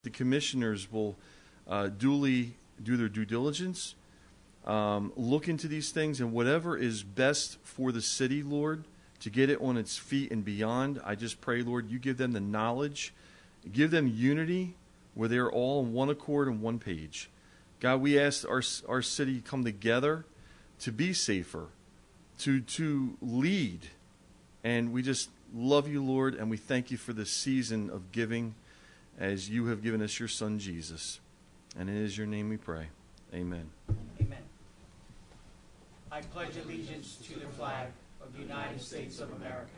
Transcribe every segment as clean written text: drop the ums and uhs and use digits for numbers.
the commissioners will duly do their due diligence, look into these things, and whatever is best for the city, Lord, to get it on its feet and beyond, I just pray, Lord, you give them the knowledge, give them unity where they're all on one accord and one page. God, we ask our city come together to be safer, to lead. And we just love you, Lord, and we thank you for this season of giving as you have given us your Son, Jesus. And it is your name we pray. Amen. Amen. I pledge allegiance to the flag of the United States of America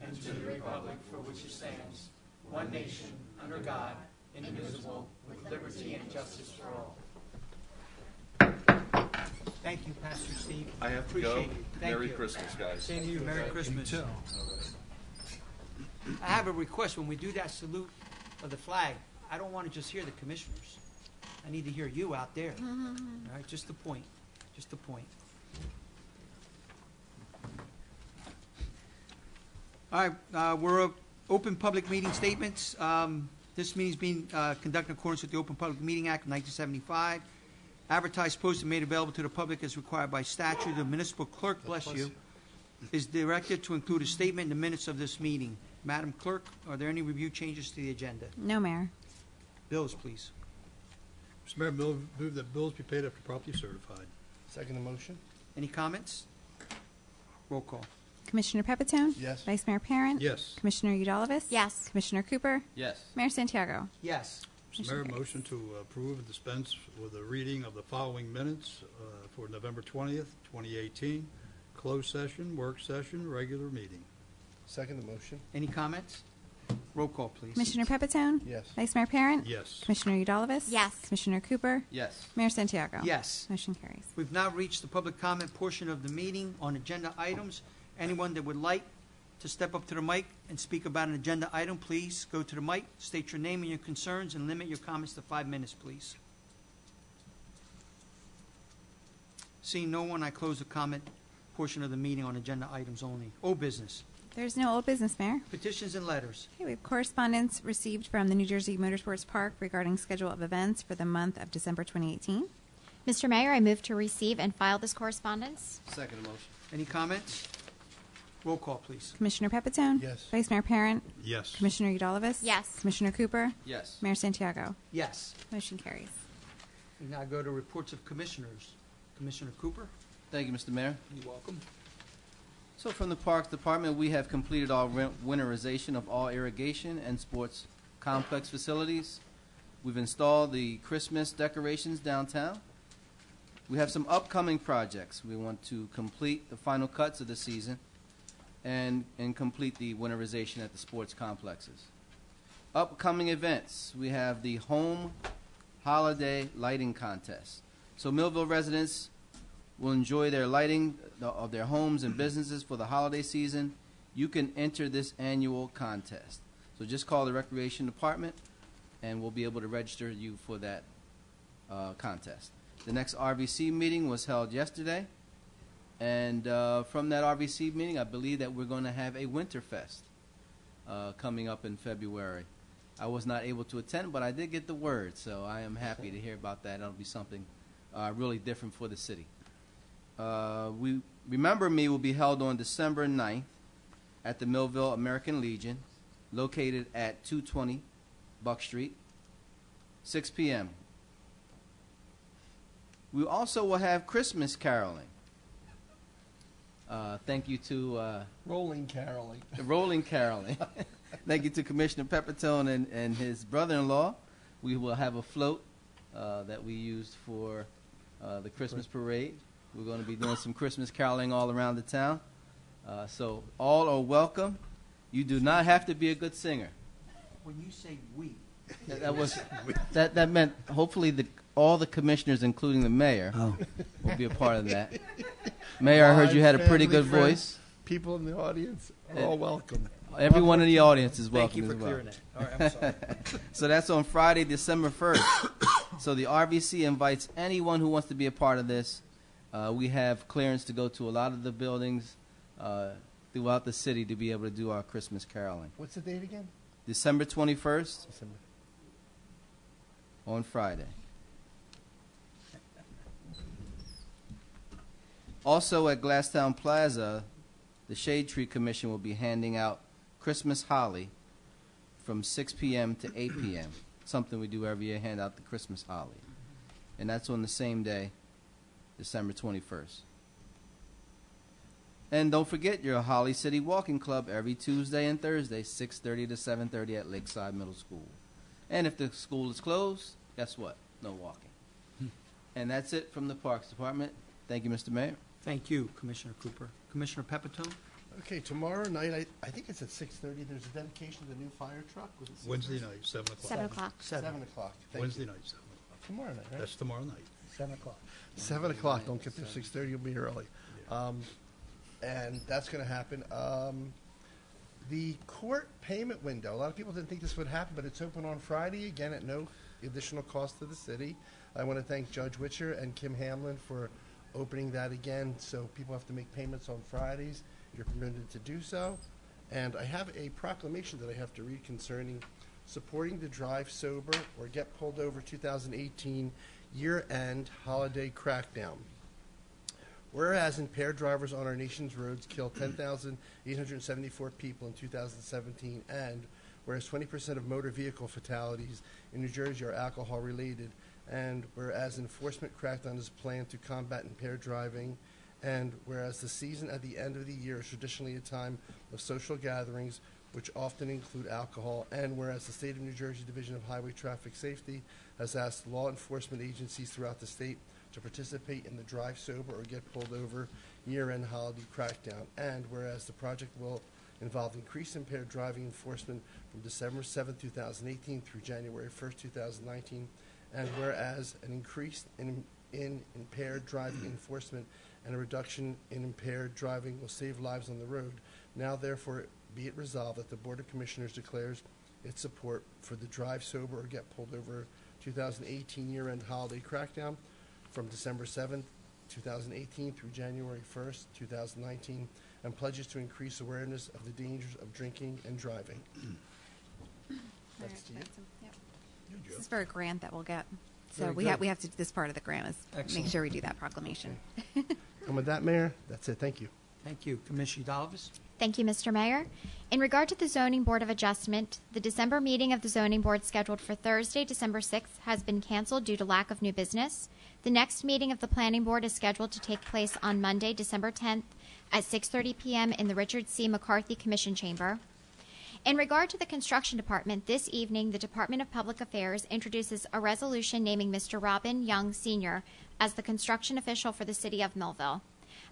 and to the republic for which it stands, one nation, under God, indivisible, with liberty and justice for all. Thank you, Pastor Steve. I have to Appreciate go. you. Thank Merry you. Christmas, guys. Same to you. Merry Christmas. You too. I have a request. When we do that salute of the flag, I don't want to just hear the commissioners. I need to hear you out there. All right, just the point. Just the point. All right, we're open public meeting statements. This meeting is being conducted in accordance with the Open Public Meeting Act of 1975. Advertised, posted, made available to the public as required by statute. The municipal clerk, bless you, is directed to include a statement in the minutes of this meeting. Madam Clerk, are there any review changes to the agenda? No, Mayor. Bills, please. Mr. Mayor, move that bills be paid after properly certified. Second the motion? Any comments? Roll call. Commissioner Pepitone? Yes. Vice Mayor Parent? Yes. Commissioner Udalvis? Yes. Commissioner Cooper? Yes. Mayor Santiago? Yes. Mr. Mayor, motion to approve and dispense with the reading of the following minutes for November 20th, 2018, closed session, work session, regular meeting. Second the motion? Any comments? Roll call, please. Commissioner Pepitone? Yes. Vice Mayor Parent? Yes. Commissioner Udalvis? Yes. Commissioner Cooper? Yes. Mayor Santiago? Yes. Motion carries. We've now reached the public comment portion of the meeting on agenda items. Anyone that would like to step up to the mic and speak about an agenda item, please go to the mic, state your name and your concerns, and limit your comments to 5 minutes, please. Seeing no one, I close the comment portion of the meeting on agenda items only. Old business. There's no old business, Mayor. Petitions and letters. Okay, we have correspondence received from the New Jersey Motorsports Park regarding schedule of events for the month of December 2018. Mr. Mayor, I move to receive and file this correspondence. Second the motion? Any comments? Roll call, please. Commissioner Pepitone? Yes. Vice Mayor Parent? Yes. Commissioner Udalvis? Yes. Commissioner Cooper? Yes. Mayor Santiago? Yes. Motion carries. We now go to reports of commissioners. Commissioner Cooper, Thank you, Mr. Mayor. you're welcome. So from the Parks Department, we have completed our winterization of all irrigation and sports complex facilities. We've installed the Christmas decorations downtown. We have some upcoming projects. We want to complete the final cuts of the season and complete the winterization at the sports complexes. Upcoming events, we have the home holiday lighting contest. So Millville residents will enjoy their lighting of their homes and businesses for the holiday season. You can enter this annual contest. So just call the Recreation Department and we'll be able to register you for that contest. The next RVC meeting was held yesterday. And from that RVC meeting, I believe that we're going to have a Winterfest coming up in February. I was not able to attend, but I did get the word, so I am happy to hear about that. It'll be something really different for the city. Remember Me will be held on December 9th at the Millville American Legion, located at 220 Buck Street, 6 p.m. We also will have Christmas caroling. Thank you to Rolling caroling. Rolling caroling. Thank you to Commissioner Pepitone and his brother-in-law. We will have a float that we used for the Christmas parade. We're going to be doing some Christmas caroling all around the town. So all are welcome. You do not have to be a good singer. When you say we, that meant hopefully all the commissioners, including the mayor, will be a part of that. Mayor, I heard you had a pretty good voice. People in the audience are all welcome. Everyone in the audience is thank welcome you for as well. clearing that. All right, I'm sorry. So that's on Friday, December 1st. So the RVC invites anyone who wants to be a part of this. We have clearance to go to a lot of the buildings throughout the city to be able to do our Christmas caroling. What's the date again? December 21st. December. on Friday. Also at Glasstown Plaza, the Shade Tree Commission will be handing out Christmas holly from 6 p.m. to 8 p.m. Something we do every year, hand out the Christmas holly. And that's on the same day, December 21st. And don't forget your Holly City Walking Club every Tuesday and Thursday, 6:30 to 7:30 at Lakeside Middle School. And if the school is closed, guess what? No walking. And that's it from the Parks Department. Thank you, Mr. Mayor. Thank you, Commissioner Cooper. Commissioner Pepitone? Okay, tomorrow night, I think it's at 6:30, there's a dedication of the new fire truck. Was it 6:30? Wednesday night, 7 o'clock. 7 o'clock. 7 o'clock. Thank Wednesday you. night, 7 o'clock. Tomorrow night, right? That's tomorrow night. 7 o'clock. 7 o'clock, don't get there 6:30, you'll be early. And that's going to happen. The court payment window, a lot of people didn't think this would happen, but it's open on Friday, again, at no additional cost to the city. I want to thank Judge Witcher and Kim Hamlin for opening that again, so people have to make payments on Fridays. You're permitted to do so. And I have a proclamation that I have to read concerning supporting the Drive Sober or Get Pulled Over 2018 year-end holiday crackdown. Whereas impaired drivers on our nation's roads killed 10,874 people in 2017, and whereas 20% of motor vehicle fatalities in New Jersey are alcohol-related, and whereas enforcement crackdown is planned to combat impaired driving, and whereas the season at the end of the year is traditionally a time of social gatherings, which often include alcohol, and whereas the State of New Jersey Division of Highway Traffic Safety has asked law enforcement agencies throughout the state to participate in the Drive Sober or Get Pulled Over year-end holiday crackdown, and whereas the project will involve increased impaired driving enforcement from December 7, 2018 through January 1, 2019, and whereas an increase in impaired driving enforcement and a reduction in impaired driving will save lives on the road, now therefore be it resolved that the Board of Commissioners declares its support for the Drive Sober or Get Pulled Over 2018 year-end holiday crackdown from December 7th, 2018 through January 1st, 2019, and pledges to increase awareness of the dangers of drinking and driving. That's to you. Yep. Good This job. is for a grant that we'll get. So Very we good. have to, this part of the grant is make Excellent. sure we do that proclamation. And with that, Mayor, that's it. Thank you. Thank you. Commissioner Udalvis? Thank you, Mr. Mayor. In regard to the Zoning Board of Adjustment, the December meeting of the Zoning Board scheduled for Thursday, December 6th, has been canceled due to lack of new business. The next meeting of the Planning Board is scheduled to take place on Monday, December 10th at 6:30 p.m. in the Richard C. McCarthy Commission Chamber. In regard to the Construction Department, this evening the Department of Public Affairs introduces a resolution naming Mr. Robin Young, Sr. as the construction official for the City of Millville.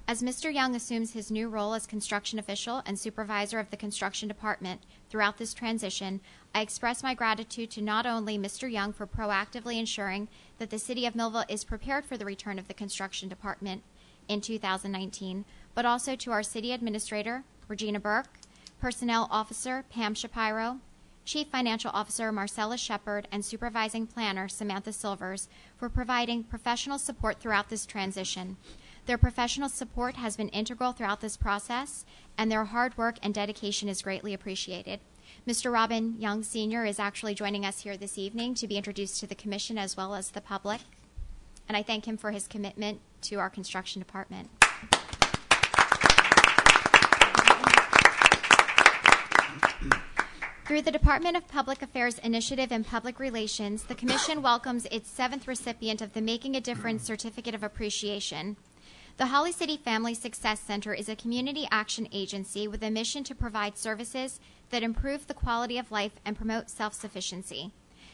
As Mr. Young assumes his new role as construction official and supervisor of the construction department throughout this transition, I express my gratitude to not only Mr. Young for proactively ensuring that the City of Millville is prepared for the return of the construction department in 2019, but also to our City Administrator, Regina Burke, Personnel Officer, Pam Shapiro, Chief Financial Officer, Marcella Shepard, and Supervising Planner, Samantha Silvers, for providing professional support throughout this transition. Their professional support has been integral throughout this process, and their hard work and dedication is greatly appreciated. Mr. Robin Young, Sr. is actually joining us here this evening to be introduced to the Commission as well as the public, and I thank him for his commitment to our construction department. Through the Department of Public Affairs Initiative and Public Relations, the Commission welcomes its 7th recipient of the Making a Difference Certificate of Appreciation. The Holly City Family Success Center is a community action agency with a mission to provide services that improve the quality of life and promote self-sufficiency.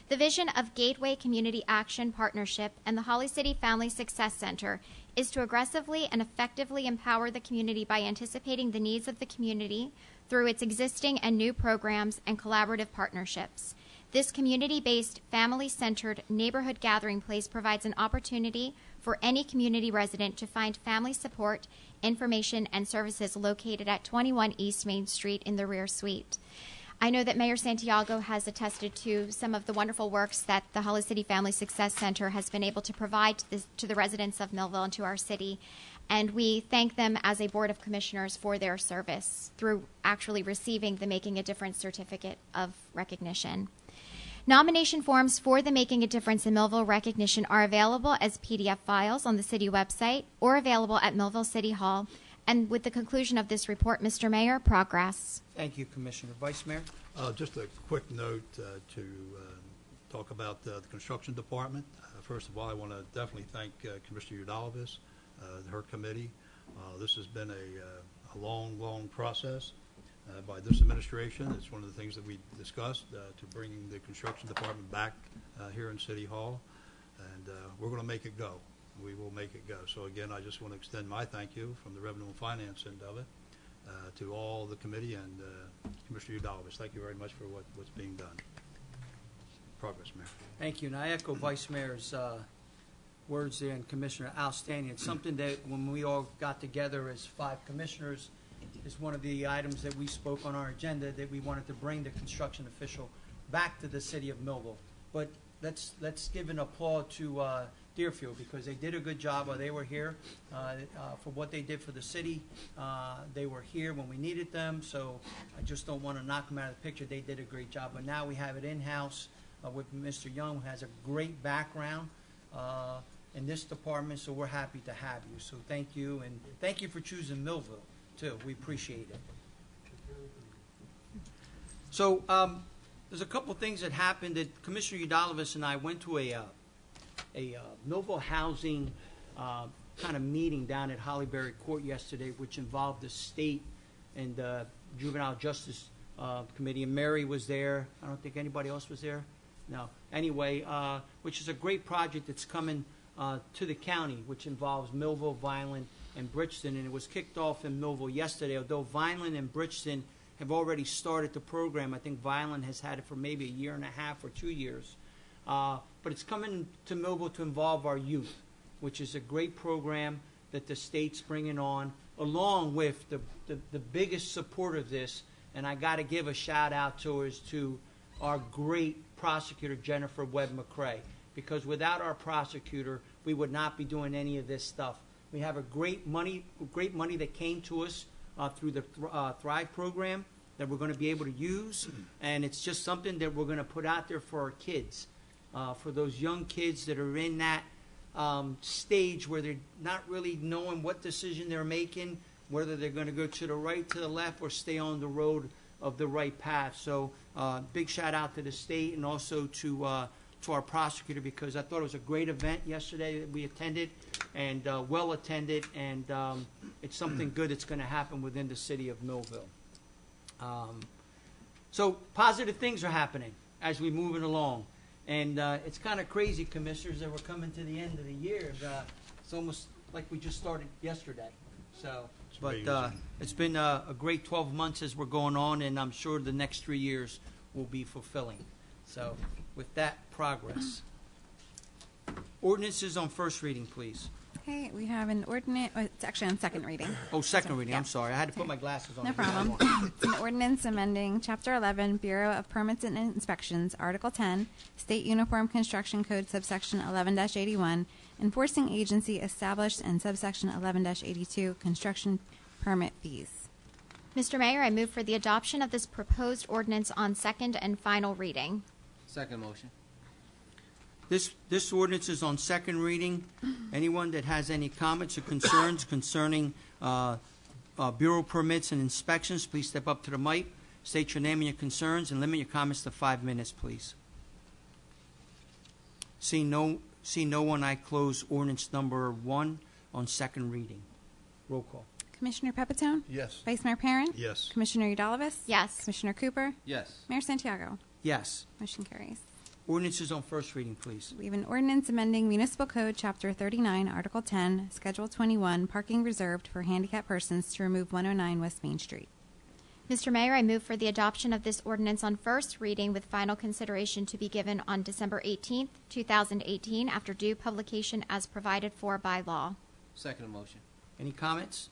The vision of Gateway Community Action Partnership and the Holly City Family Success Center is to aggressively and effectively empower the community by anticipating the needs of the community through its existing and new programs and collaborative partnerships. This community-based, family-centered neighborhood gathering place provides an opportunity for any community resident to find family support, information, and services located at 21 East Main Street in the rear suite. I know that Mayor Santiago has attested to some of the wonderful works that the Holly City Family Success Center has been able to provide to the residents of Millville and to our city. And we thank them as a Board of Commissioners for their service through actually receiving the Making a Difference Certificate of Recognition. Nomination forms for the Making a Difference in Millville recognition are available as PDF files on the city website or available at Millville City Hall. And with the conclusion of this report, Mr. Mayor, progress. Thank you, Commissioner. Vice Mayor? Just a quick note to talk about the construction department. First of all, I want to definitely thank Commissioner Udalvis, her committee. This has been a long, long process by this administration. It's one of the things that we discussed to bring the construction department back here in City Hall, and we're going to make it go. We will make it go. So again, I just want to extend my thank you from the Revenue and Finance end of it to all the committee and Commissioner Udalvis. Thank you very much for what's being done. Progress, Mayor. Thank you. And I echo Vice Mayor's words there, and Commissioner, outstanding. It's something that when we all got together as 5 commissioners, is one of the items that we spoke on our agenda, that we wanted to bring the construction official back to the city of Millville. But let's give an applause to Deerfield, because they did a good job while they were here for what they did for the city. They were here when we needed them, so I just don't want to knock them out of the picture. They did a great job, but now we have it in-house with Mr. Young, who has a great background in this department, so we're happy to have you. So thank you, and thank you for choosing Millville, too. We appreciate it. So there's a couple things that happened that Commissioner Udalvis and I went to a Millville housing kind of meeting down at Hollyberry Court yesterday, which involved the state and the Juvenile Justice Committee, and Mary was there. I don't think anybody else was there. No. Anyway, which is a great project that's coming to the county, which involves Millville, Vineland, and Bridgeton, and it was kicked off in Millville yesterday, although Vineland and Bridgeton have already started the program. I think Vineland has had it for maybe a year and a half or 2 years. But it's coming to Millville to involve our youth, which is a great program that the state's bringing on, along with the biggest support of this, and I got to give a shout out to our great prosecutor, Jennifer Webb McCrae, because without our prosecutor, we would not be doing any of this stuff. We have a great money that came to us through the Thrive program that we're going to be able to use, and it's just something that we're going to put out there for our kids. For those young kids that are in that stage where they're not really knowing what decision they're making, whether they're going to go to the right, to the left, or stay on the road of the right path. So big shout out to the state and also to our prosecutor, because I thought it was a great event yesterday that we attended, and well attended, and it's something good that's going to happen within the city of Millville. So positive things are happening as we're moving along. And it's kind of crazy, commissioners, that we're coming to the end of the year. It's almost like we just started yesterday. So, but it's been a great 12 months as we're going on, and I'm sure the next 3 years will be fulfilling. So, with that, progress. Ordinances on first reading, please. Okay, we have an ordinance. Oh, it's actually on second reading. Oh, second reading. Yeah. I'm sorry. I had to put my glasses on. No problem. It's an ordinance amending Chapter 11, Bureau of Permits and Inspections, Article 10, State Uniform Construction Code, subsection 11-81, enforcing agency established, and subsection 11-82, construction permit fees. Mr. Mayor, I move for the adoption of this proposed ordinance on second and final reading. Second motion. This ordinance is on second reading. Anyone that has any comments or concerns concerning bureau permits and inspections, please step up to the mic, state your name and your concerns, and limit your comments to 5 minutes, please. See no one, I close ordinance number 1 on second reading. Roll call. Commissioner Pepitone? Yes. Vice Mayor Perrin? Yes. Commissioner Udalvis? Yes. Commissioner Cooper? Yes. Mayor Santiago? Yes. Motion carries. Ordinances on first reading, please. We have an ordinance amending Municipal Code, Chapter 39, Article 10, Schedule 21, parking reserved for handicapped persons to remove 109 West Main Street. Mr. Mayor, I move for the adoption of this ordinance on first reading with final consideration to be given on December 18th, 2018, after due publication as provided for by law. Second motion. Any comments?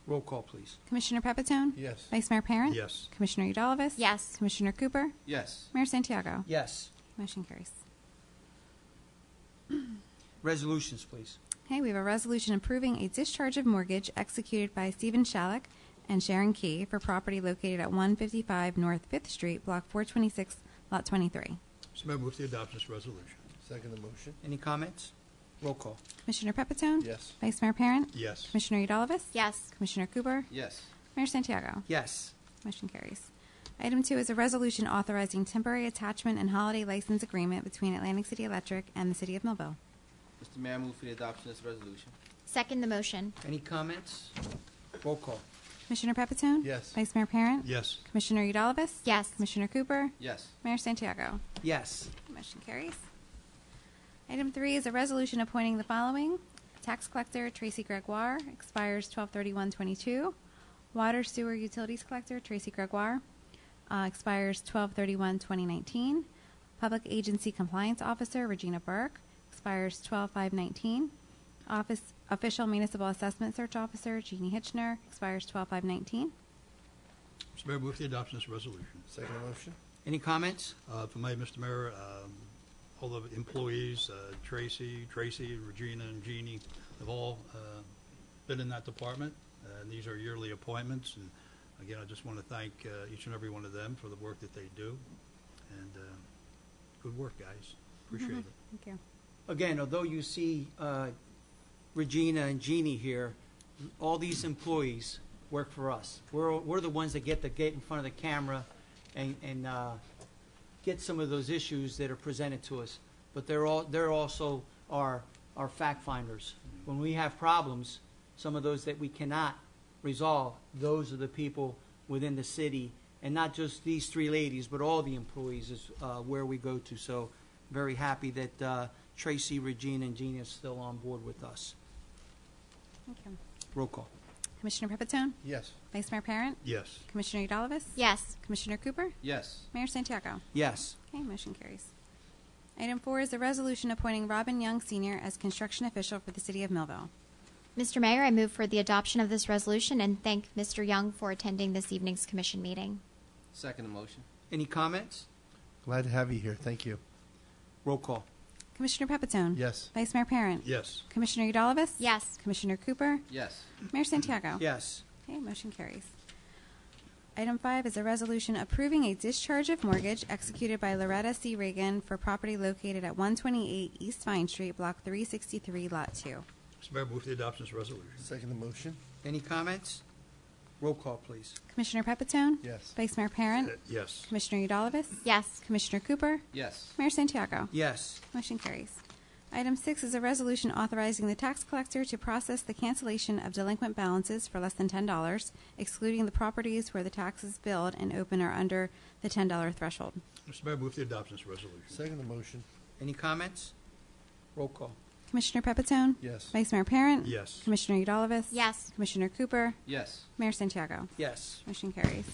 Roll call, please. Commissioner Pepitone? Yes. Vice Mayor Perrin? Yes. Commissioner Udalvis? Yes. Commissioner Cooper? Yes. Mayor Santiago? Yes. Motion carries. Resolutions, please. Okay, we have a resolution approving a discharge of mortgage executed by Stephen Shalek and Sharon Key for property located at 155 North 5th Street, Block 426, Lot 23. Mr. Mayor, move the adoption of this resolution. Second the motion. Any comments? Roll call. Commissioner Pepitone? Yes. Vice Mayor Parent? Yes. Commissioner Udalvis? Yes. Commissioner Cooper? Yes. Mayor Santiago? Yes. Motion carries. Item 2 is a resolution authorizing temporary attachment and holiday license agreement between Atlantic City Electric and the City of Millville. Mr. Mayor, I move for the adoption of this resolution. Second the motion. Any comments? Roll call. Commissioner Pepitone? Yes. Vice Mayor Parent? Yes. Commissioner Udalvis? Yes. Commissioner Cooper? Yes. Mayor Santiago? Yes. Motion carries. Item 3 is a resolution appointing the following. Tax collector Tracy Gregoire, expires 12/31/22. Water Sewer Utilities Collector Tracy Gregoire, expires 12/31/2019. Public Agency Compliance Officer Regina Burke, expires 12/5/19. Official Municipal Assessment Search Officer Jeannie Hitchner, expires 12/5/19. Mr. Mayor, move the adoption of this resolution. Second the motion. Any comments? If I may, Mr. Mayor, all the employees, Tracy, Regina, and Jeannie, have all been in that department. And these are yearly appointments. And again, I just want to thank each and every one of them for the work that they do. And good work, guys. Appreciate it. Thank you. Again, although you see Regina and Jeannie here, all these employees work for us. We're the ones that get in front of the camera and get some of those issues that are presented to us. But they're also our fact finders. When we have problems, some of those that we cannot resolve, those are the people within the city, and not just these three ladies, but all the employees is where we go to. So very happy that Tracy, Regina, and Jeannie are still on board with us. Thank you. Roll call. Commissioner Pepitone? Yes. Vice Mayor Parent? Yes. Commissioner Udalvis? Yes. Commissioner Cooper? Yes. Mayor Santiago? Yes. Okay, motion carries. Item 4 is a resolution appointing Robin Young Sr. as construction official for the City of Millville. Mr. Mayor, I move for the adoption of this resolution and thank Mr. Young for attending this evening's commission meeting. Second the motion. Any comments? Glad to have you here. Thank you. Roll call. Commissioner Pepitone? Yes. Vice Mayor Parent? Yes. Commissioner Udalvis? Yes. Commissioner Cooper? Yes. Mayor Santiago? Yes. Okay, motion carries. Item 5 is a resolution approving a discharge of mortgage executed by Loretta C. Reagan for property located at 128 East Vine Street, Block 363, Lot 2. Mr. Mayor, move the adoption of this resolution. Second the motion. Any comments? Roll call, please. Commissioner Pepitone? Yes. Vice Mayor Parent? Yes. Commissioner Udalvis? Yes. Commissioner Cooper? Yes. Mayor Santiago? Yes. Motion carries. Item 6 is a resolution authorizing the tax collector to process the cancellation of delinquent balances for less than $10, excluding the properties where the taxes billed and open are under the $10 threshold. Mr. Mayor, move the adoption of this resolution. Second the motion. Any comments? Roll call. Commissioner Pepitone? Yes. Vice Mayor Parent? Yes. Commissioner Udalvis? Yes. Commissioner Cooper? Yes. Mayor Santiago? Yes. Motion carries.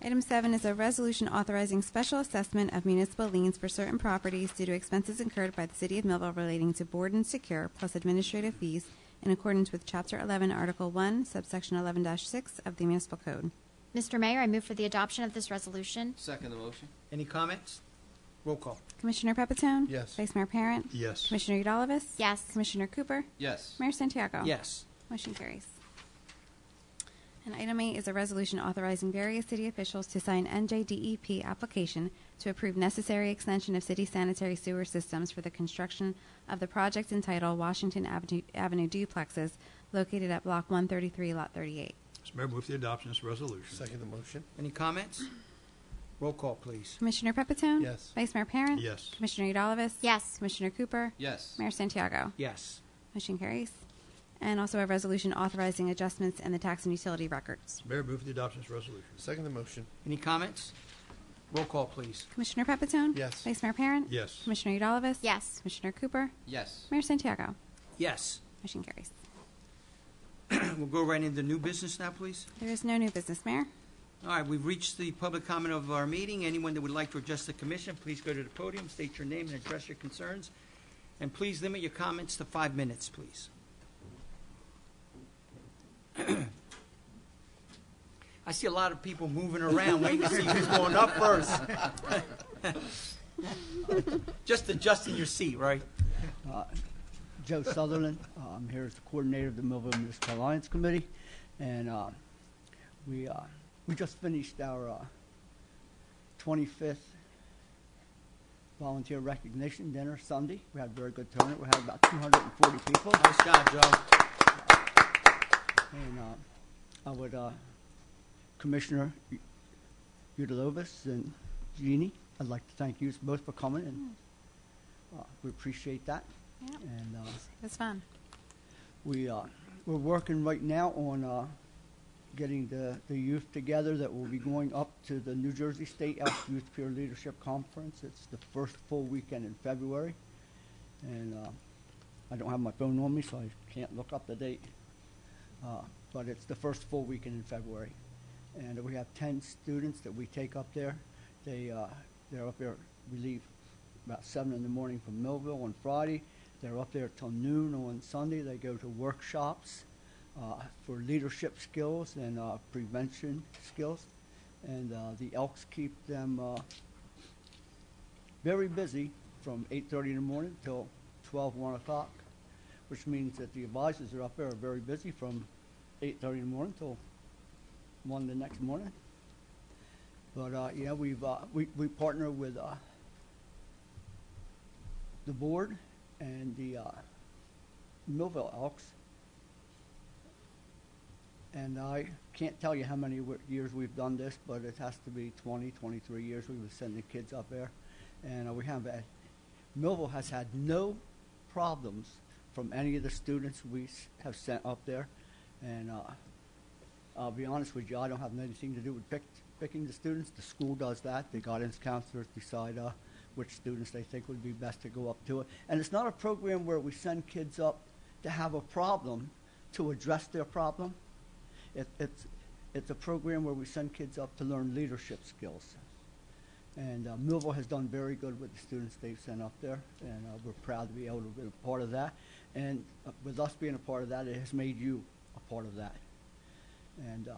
Item 7 is a resolution authorizing special assessment of municipal liens for certain properties due to expenses incurred by the City of Millville relating to board and secure plus administrative fees in accordance with Chapter 11, Article 1, subsection 11-6 of the Municipal Code. Mr. Mayor, I move for the adoption of this resolution. Second the motion. Any comments? Roll call. Commissioner Pepitone? Yes. Vice Mayor Parent? Yes. Commissioner Udalvis? Yes. Commissioner Cooper? Yes. Mayor Santiago? Yes. Motion carries. And item 8 is a resolution authorizing various city officials to sign NJDEP application to approve necessary extension of city sanitary sewer systems for the construction of the project entitled Washington Avenue Duplexes located at Block 133, Lot 38. Mr. Mayor, move the adoption of this resolution. Second the motion. Any comments? Roll call, please. Commissioner Pepitone? Yes. Vice Mayor Parent? Yes. Commissioner Udalvis? Yes. Commissioner Cooper? Yes. Mayor Santiago? Yes. Motion carries. And also a resolution authorizing adjustments in the tax and utility records. Mayor, move the adoption of this resolution. Second the motion. Any comments? Roll call, please. Commissioner Pepitone? Yes. Vice Mayor Parent? Yes. Commissioner Udalvis? Yes. Commissioner Cooper? Yes. Mayor Santiago? Yes. Motion carries. We'll go right into new business now, please. There is no new business, Mayor. All right, we've reached the public comment of our meeting. Anyone that would like to address the commission, please go to the podium, state your name, and address your concerns. And please limit your comments to 5 minutes, please. I see a lot of people moving around, waiting to see who's going up first. Just adjusting your seat, right? Joe Sutherland. I'm here as the coordinator of the Millville Municipal Alliance Committee, and we just finished our 25th volunteer recognition dinner Sunday. We had a very good turnout. We had about 240 people. Nice job, Joe. And I would, Commissioner Udalovis and Jeannie, I'd like to thank you both for coming, and we appreciate that. Yep. And It was fun. we're working right now on getting the youth together that will be going up to the New Jersey State Elks Youth Peer Leadership Conference. It's the first full weekend in February, and I don't have my phone on me, so I can't look up the date. But it's the first full weekend in February, and we have 10 students that we take up there. They're up there. We leave about 7 in the morning from Millville on Friday. They're up there till noon on Sunday. They go to workshops for leadership skills and prevention skills, and the Elks keep them very busy from 8:30 in the morning till 12, 1 o'clock, which means that the advisors are up there are very busy from 8:30 in the morning till 1 the next morning. But yeah, we partner with the board and the Millville Elks, and I can't tell you how many years we've done this, but it has to be 20, 23 years we've been sending kids up there, and we have Millville has had no problems from any of the students we have sent up there, and I'll be honest with you, I don't have anything to do with picking the students. The school does that. The guidance counselors decide which students they think would be best to go up to it. And it's not a program where we send kids up to have a problem, to address their problem. It's a program where we send kids up to learn leadership skills. And Millville has done very good with the students they've sent up there, and we're proud to be able to be a part of that. And with us being a part of that, it has made you a part of that. And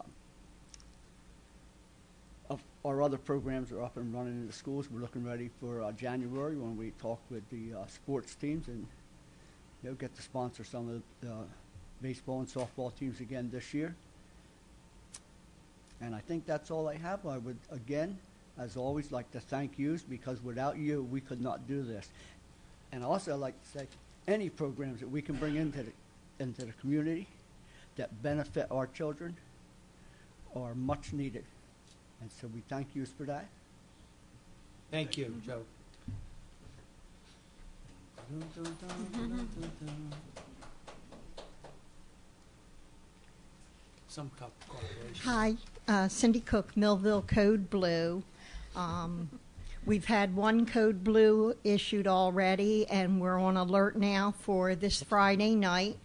our other programs are up and running in the schools. We're looking ready for January when we talk with the sports teams and get to sponsor some of the baseball and softball teams again this year. And I think that's all I have. I would, again, as always, like to thank you, because without you, we could not do this. And also I'd like to say any programs that we can bring into the community that benefit our children are much needed. And so we thank you for that. Thank you, Joe. Some corporation. Hi, Cindy Cook, Millville Code Blue. We've had one Code Blue issued already, and we're on alert now for this Friday night.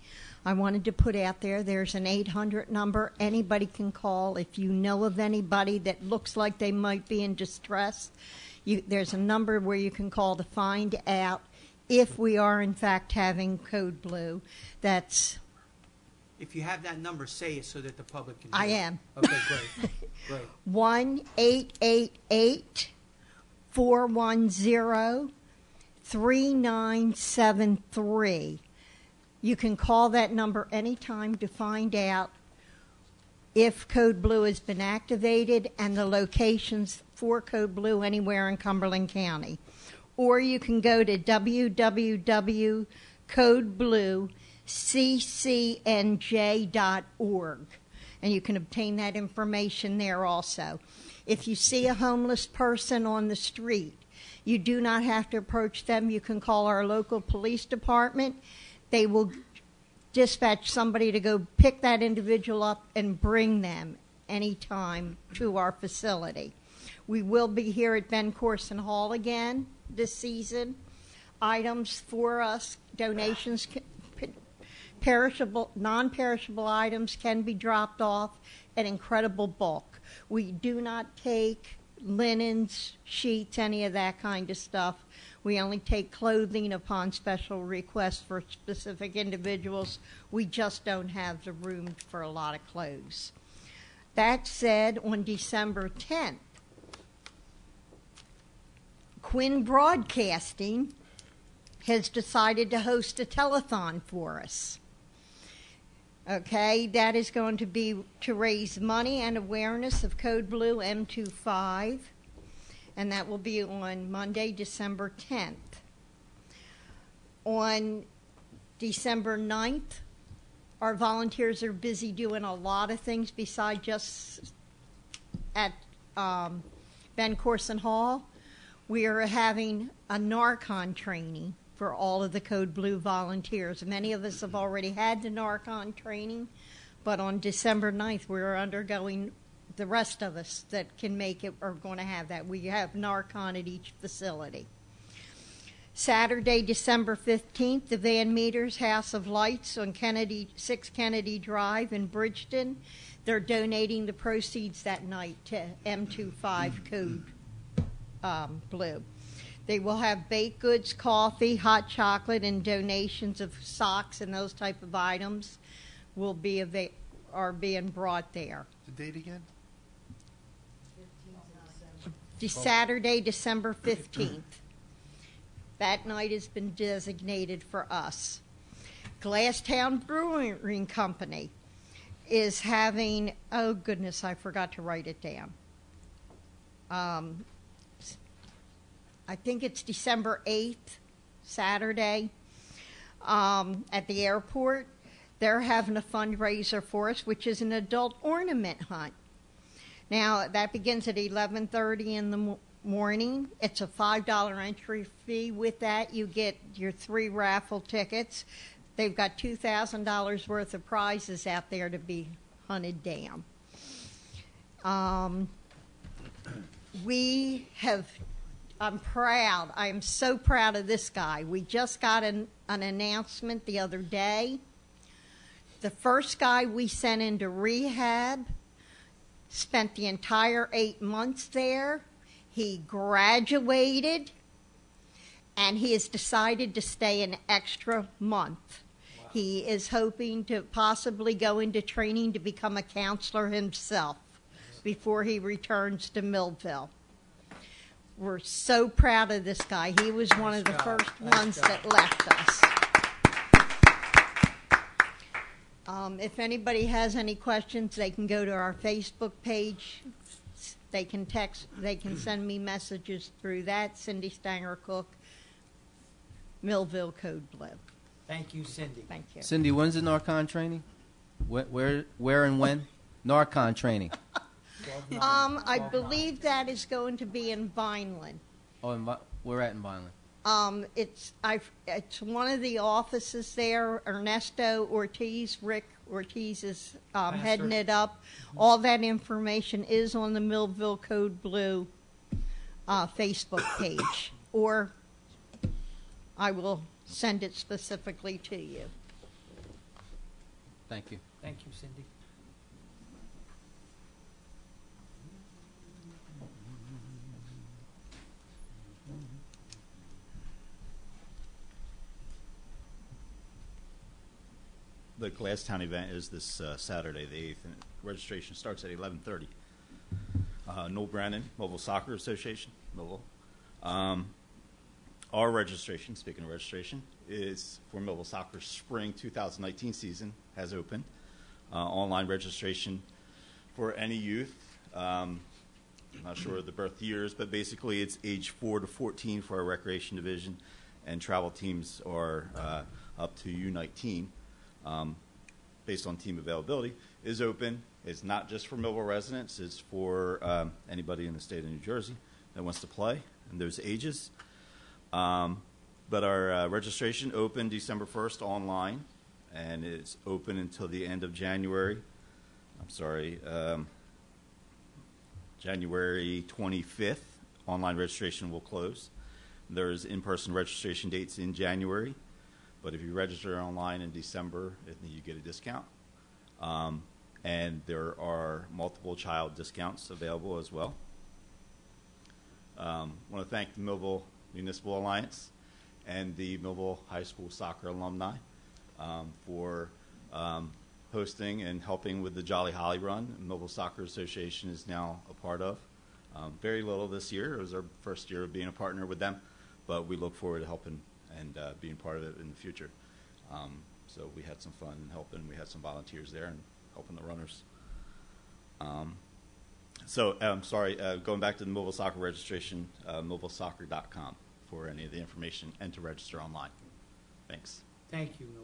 I wanted to put out there's an 800 number. Anybody can call if you know of anybody that looks like they might be in distress. There's a number where you can call to find out if we are, in fact, having Code Blue. That's... If you have that number, say it so that the public can I hear. am. Okay, great. Great. 1-888-410-3973. You can call that number anytime to find out if Code Blue has been activated and the locations for Code Blue anywhere in Cumberland County. Or you can go to www.codeblueccnj.org, and you can obtain that information there also. If you see a homeless person on the street, you do not have to approach them. You can call our local police department. They will dispatch somebody to go pick that individual up and bring them anytime to our facility. We will be here at Ben Corson Hall again this season. Items for us, donations, perishable, non-perishable items can be dropped off at incredible bulk. We do not take linens, sheets, any of that kind of stuff. We only take clothing upon special requests for specific individuals. We just don't have the room for a lot of clothes. That said, on December 10th, Quinn Broadcasting has decided to host a telethon for us. Okay, that is going to be to raise money and awareness of Code Blue M25. and that will be on Monday, December 10th. On December 9th, our volunteers are busy doing a lot of things besides just at Ben Corson Hall. We are having a Narcon training for all of the Code Blue volunteers. Many of us have already had the Narcon training, but on December 9th, we're undergoing, the rest of us that can make it are going to have that. We have Narcon at each facility. Saturday, December 15th, the Van Meters House of Lights on 6 Kennedy Drive in Bridgeton. They're donating the proceeds that night to M25 Code Blue. They will have baked goods, coffee, hot chocolate, and donations of socks and those type of items are being brought there. The date again? Saturday, December 15th. That night has been designated for us. Glasstown Brewing Company is having, oh goodness, I forgot to write it down. I think it's December 8th, Saturday, at the airport. They're having a fundraiser for us, which is an adult ornament hunt. Now, that begins at 11:30 in the morning. It's a $5 entry fee. With that, you get your 3 raffle tickets. They've got $2,000 worth of prizes out there to be hunted down. I'm proud. I am so proud of this guy. We just got an announcement the other day. The first guy we sent into rehab spent the entire 8 months there. He graduated, and he has decided to stay an extra month. Wow. He is hoping to possibly go into training to become a counselor himself before he returns to Millville. We're so proud of this guy. He was one of the first ones that left us. If anybody has any questions, they can go to our Facebook page. They can send me messages through that. Cindy Stanger Cook, Millville Code Blue. Thank you, Cindy. Thank you. Cindy, when's the Narcon training? Where and when? Narcon training. I believe that is going to be in Vineland. Oh, we're at in Vineland. It's one of the offices there. Ernesto Ortiz, Rick Ortiz is heading it up. All that information is on the Millville Code Blue Facebook page, or I will send it specifically to you. Thank you. Thank you, Cindy. The Glasstown event is this Saturday, the 8th, and registration starts at 11:30. Noel Brennan, Millville Soccer Association, Millville. Our registration, speaking of registration, is for Millville Soccer Spring 2019 season has opened. Online registration for any youth. I'm not sure of the birth years, but basically it's age 4 to 14 for our recreation division, and travel teams are up to U19. Based on team availability, is open. It's not just for Millville residents. It's for anybody in the state of New Jersey that wants to play in those ages. But our registration opened December 1st online, and it's open until the end of January. January 25th. Online registration will close. There's in-person registration dates in January. But if you register online in December, you get a discount. And there are multiple child discounts available as well. I want to thank the Millville Municipal Alliance and the Millville High School soccer alumni for hosting and helping with the Jolly Holly Run. Millville Soccer Association is now a part of. Very little this year. It was our first year of being a partner with them, but we look forward to helping and being part of it in the future. So we had some fun helping. We had some volunteers there and helping the runners. So, sorry, going back to the Millville Soccer registration, millvillesoccer.com for any of the information and to register online. Thanks. Thank you, Mill.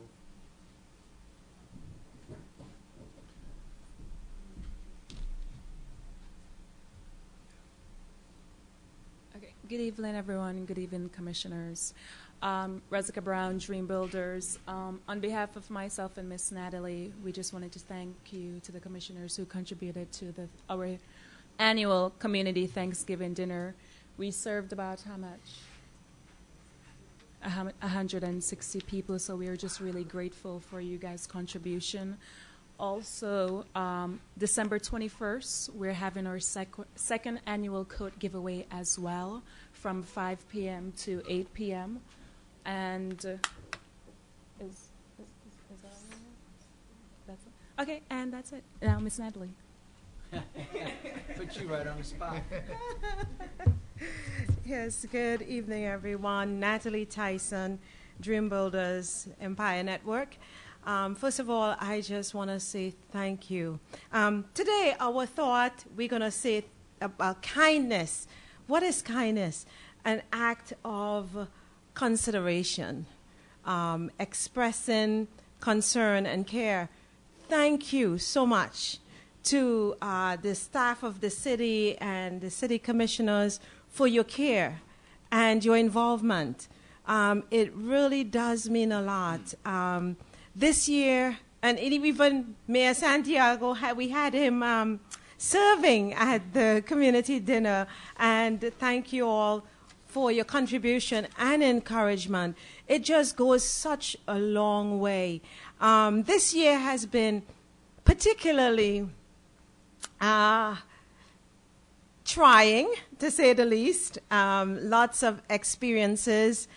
Okay. Good evening, everyone. Good evening, commissioners. Rezika Brown, Dream Builders. On behalf of myself and Miss Natalie, we just wanted to thank you to the commissioners who contributed to our annual community Thanksgiving dinner. We served about how much? 160 people, so we are just really grateful for you guys' contribution. Also, December 21st, we're having our second annual coat giveaway as well from 5 p.m. to 8 p.m. And is that all? That's it? Okay, and that's it. Now, Miss Natalie. Put you right on the spot. Yes, good evening, everyone. Natalie Tyson, Dream Builders Empire Network. First of all, I just want to say thank you. Today, our thought, we're going to say about kindness. What is kindness? An act of consideration, expressing concern and care. Thank you so much to the staff of the city and the city commissioners for your care and your involvement. It really does mean a lot. This year, and even Mayor Santiago, we had him serving at the community dinner, and thank you all for your contribution and encouragement. It just goes such a long way. This year has been particularly trying, to say the least. Lots of experiences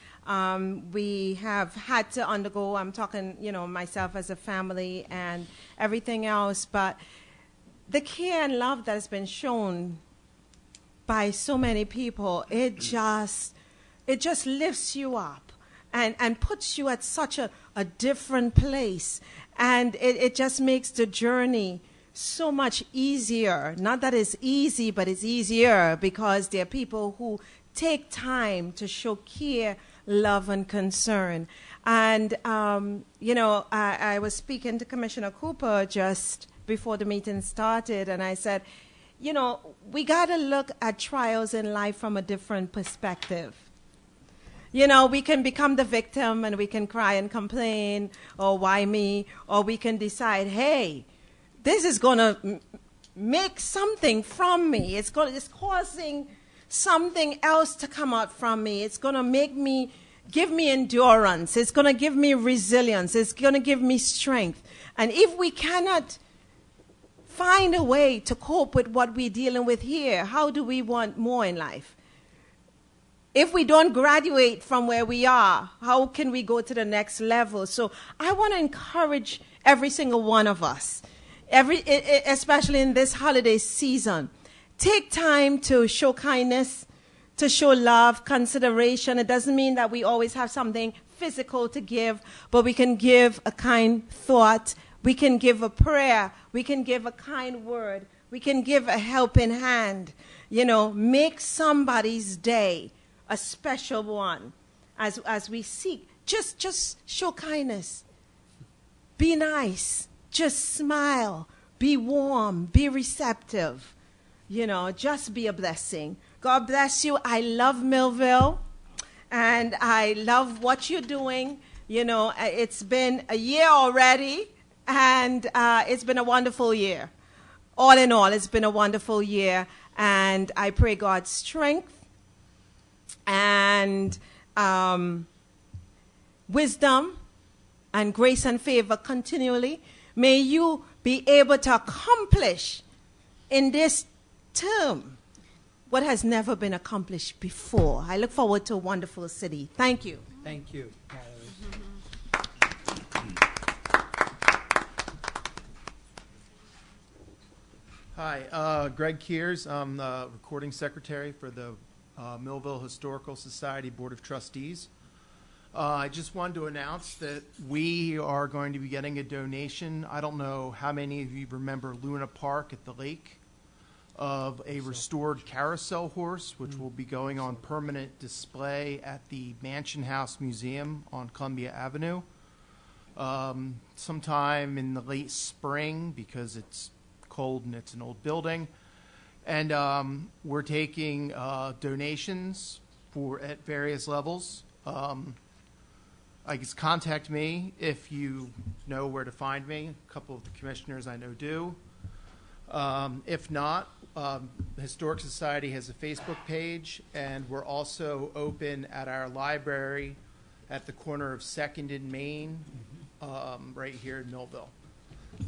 we have had to undergo. I'm talking, myself as a family and everything else. But the care and love that has been shown by so many people, it just lifts you up and puts you at such a different place. And it just makes the journey so much easier. Not that it's easy, but it's easier because there are people who take time to show care, love, and concern. And, I was speaking to Commissioner Cooper just before the meeting started, and I said, we got to look at trials in life from a different perspective. We can become the victim and we can cry and complain, or why me? Or we can decide, hey, this is going to make something from me. It's causing something else to come out from me. It's going to give me endurance. It's going to give me resilience. It's going to give me strength. And if we cannot find a way to cope with what we're dealing with here, how do we want more in life? If we don't graduate from where we are, how can we go to the next level? So I want to encourage every single one of us, especially in this holiday season, take time to show kindness, to show love, consideration. It doesn't mean that we always have something physical to give, but we can give a kind thought. We can give a prayer. We can give a kind word. We can give a helping hand. Make somebody's day a special one as we seek. Just show kindness. Be nice. Just smile. Be warm. Be receptive. Just be a blessing. God bless you. I love Millville, and I love what you're doing. It's been a year already, and it's been a wonderful year. All in all, it's been a wonderful year, and I pray God's strength and wisdom and grace and favor continually. May you be able to accomplish in this term what has never been accomplished before. I look forward to a wonderful city. Thank you. Thank you. Hi, Greg Keers. I'm the recording secretary for the Millville Historical Society Board of Trustees. I just wanted to announce that we are going to be getting a donation. I don't know how many of you remember Luna Park at the lake. of a restored carousel horse, which will be going on permanent display at the Mansion House Museum on Columbia Avenue sometime in the late spring, because it's cold and it's an old building. And we're taking donations at various levels. I guess contact me if you know where to find me. A couple of the commissioners I know do. If not, Historic Society has a Facebook page, and we're also open at our library at the corner of 2nd and Main, right here in Millville.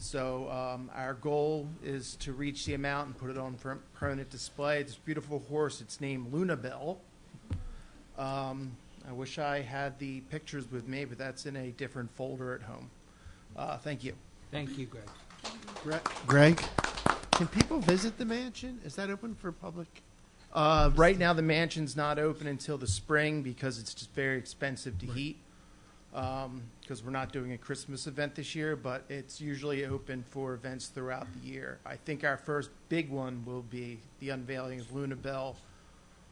So our goal is to reach the amount and put it on permanent display. It's a beautiful horse. It's named Lunabelle. I wish I had the pictures with me, but that's in a different folder at home. Thank you. Thank you, Greg. Greg, can people visit the mansion? Is that open for public? Right now, the mansion's not open until the spring because it's just very expensive to heat. Because we're not doing a Christmas event this year, but it's usually open for events throughout the year. I think our first big one will be the unveiling of Lunabelle,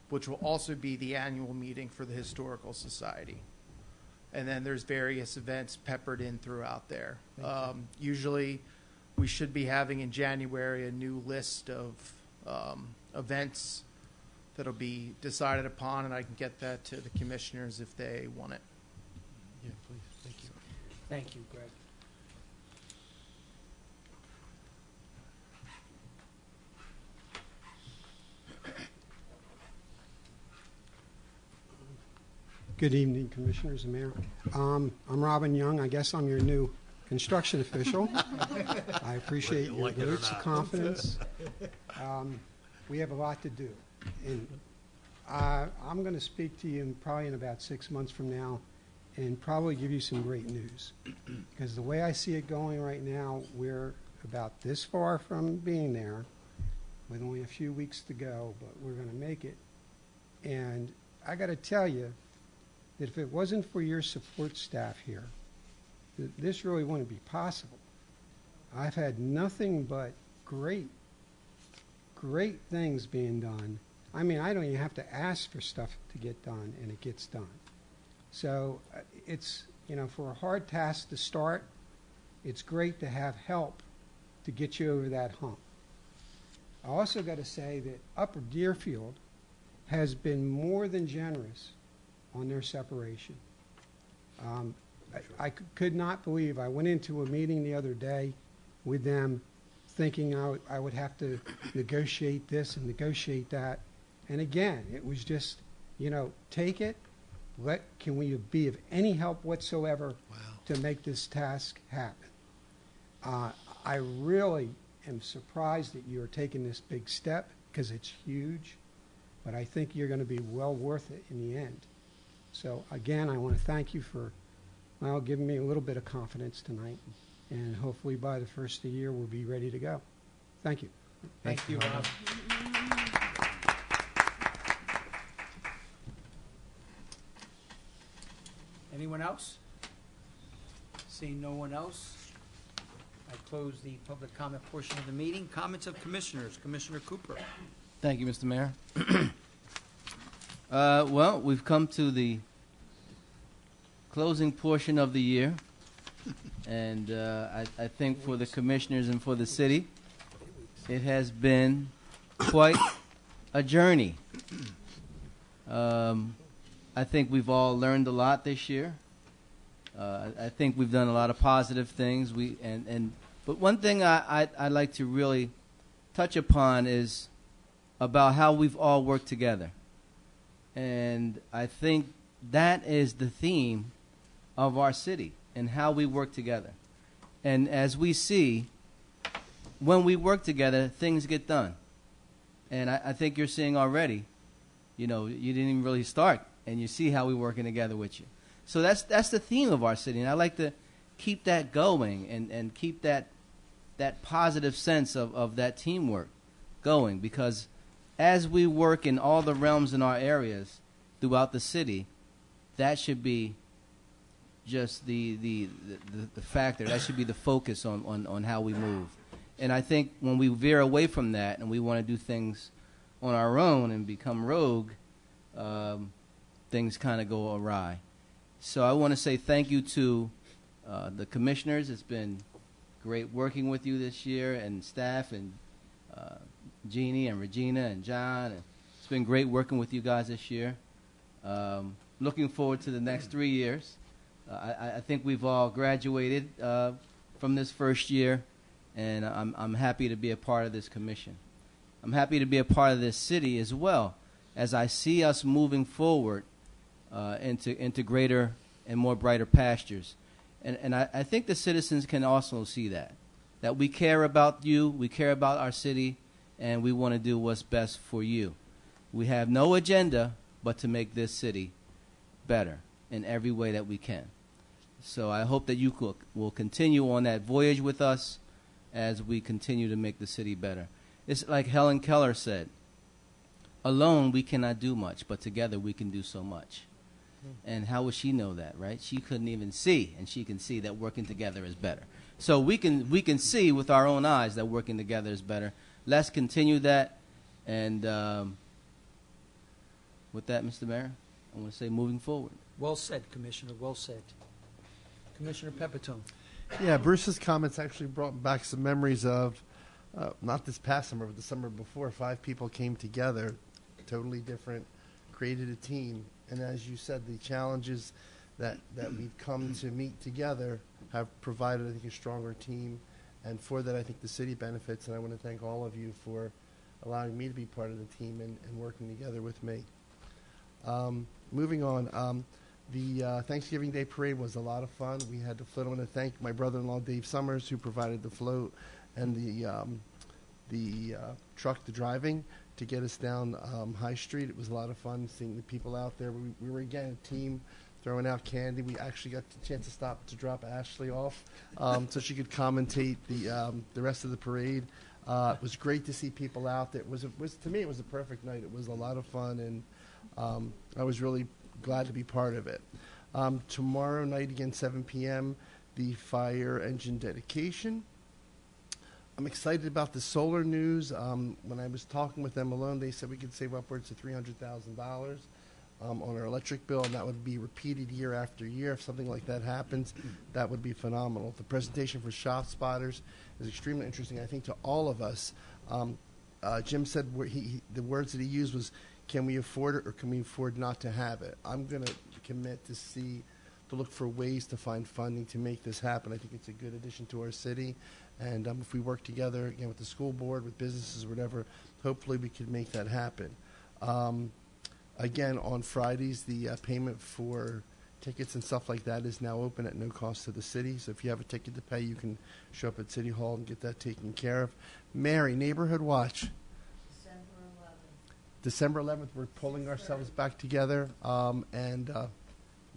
which will also be the annual meeting for the Historical Society. And then there's various events peppered in throughout there. Usually we should be having in January a new list of events that'll be decided upon, and I can get that to the commissioners if they want it. Yeah, please. Thank you. Thank you, Greg. Good evening, Commissioners and Mayor. I'm Robin Young. I guess I'm your new construction official. I appreciate your votes of confidence. We have a lot to do. And I'm going to speak to you probably in about 6 months from now and probably give you some great news. Because the way I see it going right now, we're about this far from being there with only a few weeks to go, but we're going to make it. And I got to tell you that if it wasn't for your support staff here, this really wouldn't be possible. I've had nothing but great things being done. I mean, I don't even have to ask for stuff to get done, and it gets done. So it's, for a hard task to start, it's great to have help to get you over that hump. I also got to say that Upper Deerfield has been more than generous on their separation. I could not believe, I went into a meeting the other day with them thinking I would have to negotiate this and negotiate that. And again, it was just, take it. Can we be of any help whatsoever to make this task happen? I really am surprised that you are taking this big step because it's huge, but I think you're going to be well worth it in the end. So again, I want to thank you for giving me a little bit of confidence tonight, and hopefully by the first of the year we'll be ready to go. Thank you. Thank you, Rob. Anyone else? Seeing no one else, I close the public comment portion of the meeting. Comments of commissioners. Commissioner Cooper. Thank you, Mr. Mayor. Well, we've come to the closing portion of the year, and I think for the commissioners and for the city, it has been quite a journey. I think we've all learned a lot this year. I think we've done a lot of positive things. But one thing I'd like to really touch upon is about how we've all worked together. And I think that is the theme of our city and how we work together. And as we see, when we work together, things get done. And I think you're seeing already, you didn't even really start, and you see how we're working together with you. So that's the theme of our city, and I like to keep that going and keep that positive sense of that teamwork going, because as we work in all the realms in our areas throughout the city, that should be just the factor. That should be the focus on how we move. And I think when we veer away from that and we want to do things on our own and become rogue, things kind of go awry. So I want to say thank you to the commissioners. It's been great working with you this year, and staff, and Jeannie and Regina and John. And it's been great working with you guys this year. Looking forward to the next 3 years. I think we've all graduated from this first year, and I'm happy to be a part of this commission. I'm happy to be a part of this city as well, as I see us moving forward into greater and more brighter pastures. And I think the citizens can also see that we care about you, we care about our city, and we want to do what's best for you. We have no agenda but to make this city better in every way that we can. So I hope that you will continue on that voyage with us as we continue to make the city better. It's like Helen Keller said, alone we cannot do much, but together we can do so much. And how would she know that, right? She couldn't even see, and she can see that working together is better. So we can see with our own eyes that working together is better. Let's continue that. And with that, Mr. Mayor, I want to say moving forward. Well said, Commissioner, well said. Commissioner Pepitone. Yeah, Bruce's comments actually brought back some memories of, not this past summer, but the summer before. 5 people came together, totally different, created a team. And as you said, the challenges that we've come to meet together have provided, I think, a stronger team. And for that, I think the city benefits. And I want to thank all of you for allowing me to be part of the team and working together with me. Moving on, the Thanksgiving Day Parade was a lot of fun. We had the float. I want to thank my brother-in-law, Dave Summers, who provided the float and the truck, the driving, to get us down High Street. It was a lot of fun seeing the people out there. We were, again, a team throwing out candy. We actually got the chance to stop to drop Ashley off so she could commentate the rest of the parade. It was great to see people out there. To me, it was a perfect night. It was a lot of fun, and I was really glad to be part of it. Tomorrow night, again, 7 p.m., the fire engine dedication. I'm excited about the solar news. When I was talking with them alone, they said we could save upwards of $300,000 on our electric bill, and that would be repeated year after year. If something like that happens, that would be phenomenal. The presentation for shop spotters is extremely interesting, I think, to all of us. Jim said the words that he used was, can we afford it or can we afford not to have it? I'm going to commit to look for ways to find funding to make this happen. I think it's a good addition to our city. And if we work together, again, with the school board, with businesses, whatever, hopefully we can make that happen. Again, on Fridays, the payment for tickets and stuff like that is now open at no cost to the city. So if you have a ticket to pay, you can show up at City Hall and get that taken care of. Mary, Neighborhood Watch. December 11th, we're pulling ourselves back together and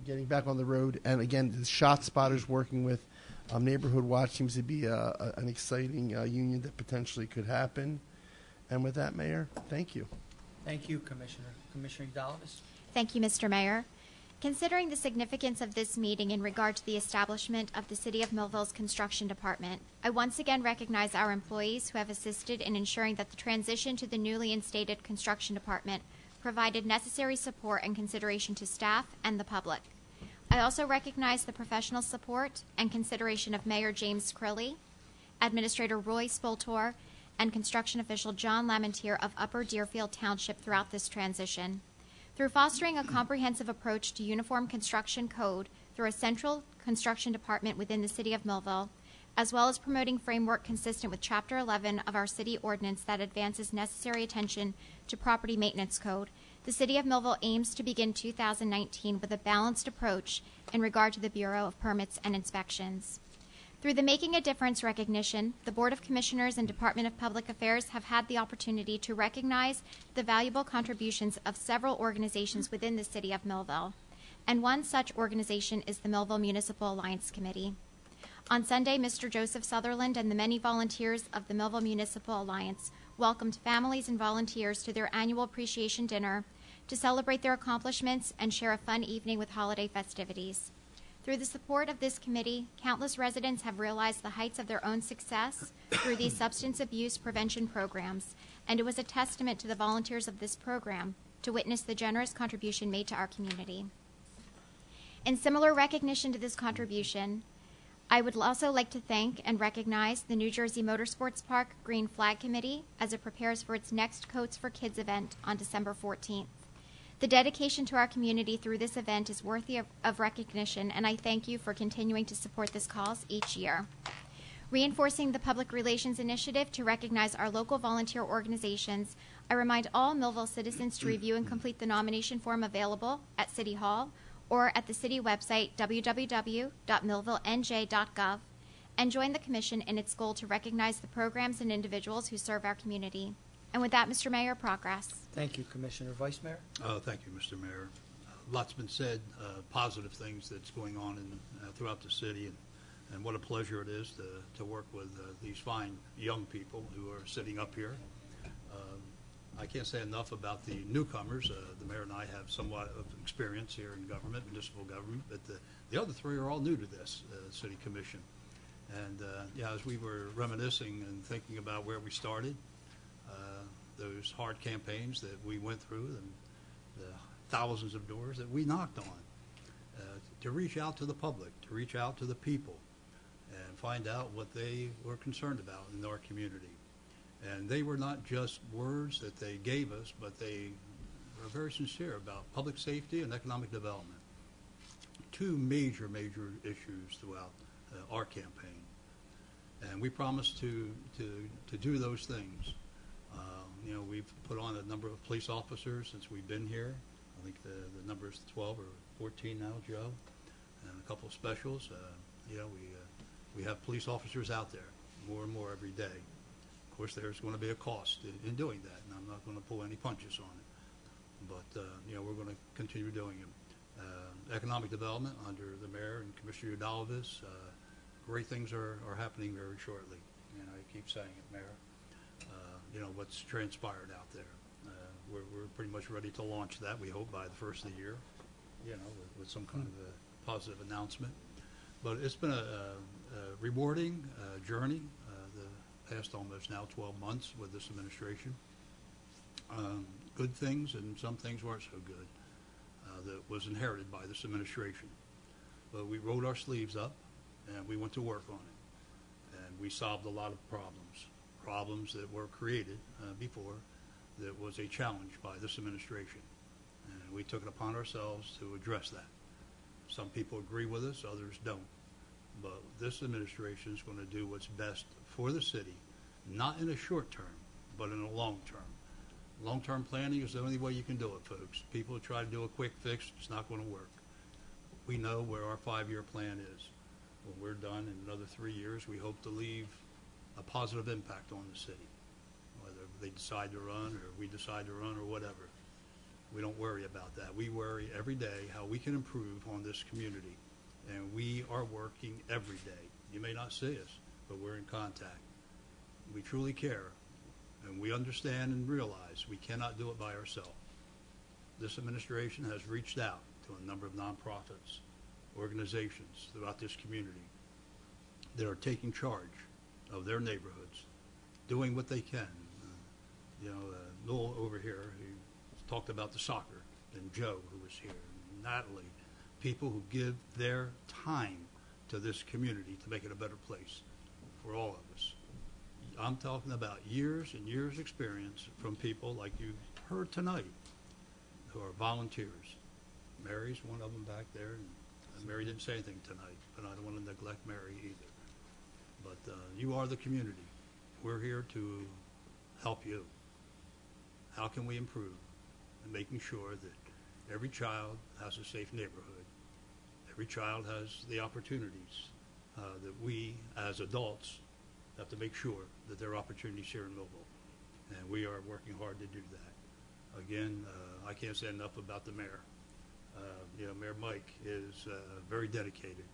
getting back on the road. And again, the shot spotters working with Neighborhood Watch seems to be an exciting union that potentially could happen. And with that, Mayor, thank you. Thank you, Commissioner. Commissioner Udalvis. Thank you, Mr. Mayor. Considering the significance of this meeting in regard to the establishment of the City of Millville's Construction Department, I once again recognize our employees who have assisted in ensuring that the transition to the newly instated Construction Department provided necessary support and consideration to staff and the public. I also recognize the professional support and consideration of Mayor James Crilly, Administrator Roy Spoltor, and construction official John Lamentier of Upper Deerfield Township throughout this transition. Through fostering a comprehensive approach to uniform construction code through a central construction department within the City of Millville, as well as promoting framework consistent with Chapter 11 of our city ordinance that advances necessary attention to property maintenance code, the City of Millville aims to begin 2019 with a balanced approach in regard to the Bureau of Permits and Inspections. Through the Making a Difference recognition, the Board of Commissioners and Department of Public Affairs have had the opportunity to recognize the valuable contributions of several organizations within the City of Millville, and one such organization is the Millville Municipal Alliance Committee. On Sunday, Mr. Joseph Sutherland and the many volunteers of the Millville Municipal Alliance welcomed families and volunteers to their annual appreciation dinner to celebrate their accomplishments and share a fun evening with holiday festivities. Through the support of this committee, countless residents have realized the heights of their own success through these substance abuse prevention programs, and it was a testament to the volunteers of this program to witness the generous contribution made to our community. In similar recognition to this contribution, I would also like to thank and recognize the New Jersey Motorsports Park Green Flag Committee as it prepares for its next Coats for Kids event on December 14th. The dedication to our community through this event is worthy of recognition, and I thank you for continuing to support this cause each year. Reinforcing the Public Relations Initiative to recognize our local volunteer organizations, I remind all Millville citizens to review and complete the nomination form available at City Hall or at the city website www.millvillenj.gov and join the Commission in its goal to recognize the programs and individuals who serve our community. And with that, Mr. Mayor, progress. Thank you, Commissioner. Vice Mayor? Thank you, Mr. Mayor. Lots been said, positive things that's going on throughout the city, and what a pleasure it is to work with these fine young people who are sitting up here. I can't say enough about the newcomers. The mayor and I have somewhat of experience here in government, municipal government, but the other three are all new to this city commission. And as we were reminiscing and thinking about where we started, those hard campaigns that we went through, and the thousands of doors that we knocked on, to reach out to the public, to reach out to the people, and find out what they were concerned about in our community. And they were not just words that they gave us, but they were very sincere about public safety and economic development. Two major issues throughout our campaign. And we promised to do those things. We've put on a number of police officers since we've been here. I think the number is 12 or 14 now, Joe, and a couple of specials. We have police officers out there more and more every day. Of course, there's going to be a cost in doing that, and I'm not going to pull any punches on it. But, we're going to continue doing it. Economic development under the mayor and Commissioner Udalvis, great things are happening very shortly. And I keep saying it, Mayor. What's transpired out there. We're pretty much ready to launch that, we hope, by the first of the year, with some kind of a positive announcement. But it's been a rewarding journey. Past almost now 12 months with this administration. Good things and some things weren't so good that was inherited by this administration. But we rolled our sleeves up and we went to work on it. And we solved a lot of problems that were created before that was a challenge by this administration. And we took it upon ourselves to address that. Some people agree with us, others don't. But this administration is going to do what's best for the city, not in a short term, but in a long term. Long-term planning is the only way you can do it, folks. People try to do a quick fix, it's not going to work. We know where our 5-year plan is. When we're done in another 3 years, we hope to leave a positive impact on the city, whether they decide to run or we decide to run or whatever. We don't worry about that. We worry every day how we can improve on this community. And we are working every day. You may not see us, but we're in contact. We truly care, and we understand and realize we cannot do it by ourselves. This administration has reached out to a number of nonprofits, organizations throughout this community that are taking charge of their neighborhoods, doing what they can. Noel over here, who talked about the soccer, and Joe, who was here, and Natalie, people who give their time to this community to make it a better place for all of us. I'm talking about years and years experience from people like you heard tonight who are volunteers. Mary's one of them back there, and Mary didn't say anything tonight, but I don't want to neglect Mary either. But you are the community. We're here to help you. How can we improve in making sure that every child has a safe neighborhood? Every child has the opportunities that we, as adults, have to make sure that there are opportunities here in Millville. And we are working hard to do that. Again, I can't say enough about the mayor. Mayor Mike is very dedicated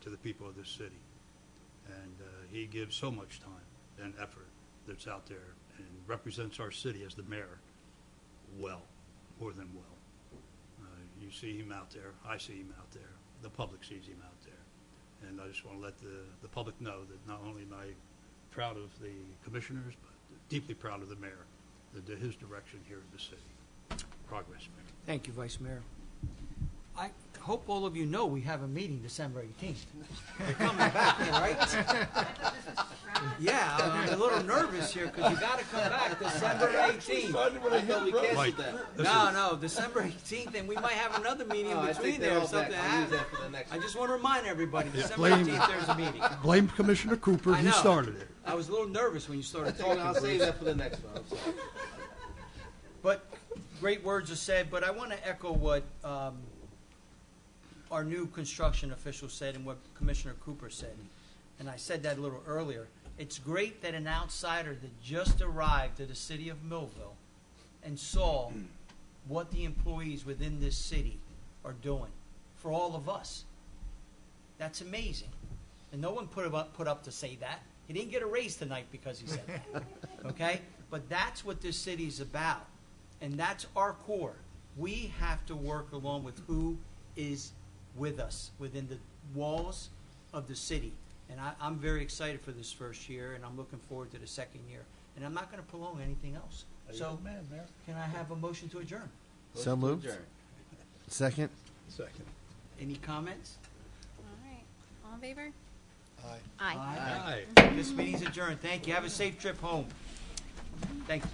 to the people of this city. And he gives so much time and effort that's out there and represents our city as the mayor well, more than well. You see him out there. I see him out there. the public sees him out there. And I just want to let the public know that not only am I proud of the commissioners, but deeply proud of the mayor, his direction here in the city. Progress, Mayor. Thank you, Vice Mayor. I hope all of you know we have a meeting December 18th. We're coming back, right? Yeah, I'm a little nervous here because you got to come back December 18th. Mike, No, December 18th, and we might have another meeting in between there if something happens. I just want to remind everybody, December 18th, there's a meeting. Blame Commissioner Cooper. I He know. started it. I was a little nervous when you started talking. I'll save that for the next one. I'm sorry. But great words are said, but I want to echo what our new construction official said and what Commissioner Cooper said. And I said that a little earlier. It's great that an outsider that just arrived to the city of Millville and saw what the employees within this city are doing for all of us. That's amazing. And no one put up to say that. He didn't get a raise tonight because he said that. Okay? But that's what this city is about. And that's our core. We have to work along with who is with us within the walls of the city. And I'm very excited for this first year, and I'm looking forward to the second year. And I'm not going to prolong anything else. So, can I have a motion to adjourn? So moved. Second. Second. Any comments? All right. All in favor? Aye. This meeting's adjourned. Thank you. Have a safe trip home. Thank you.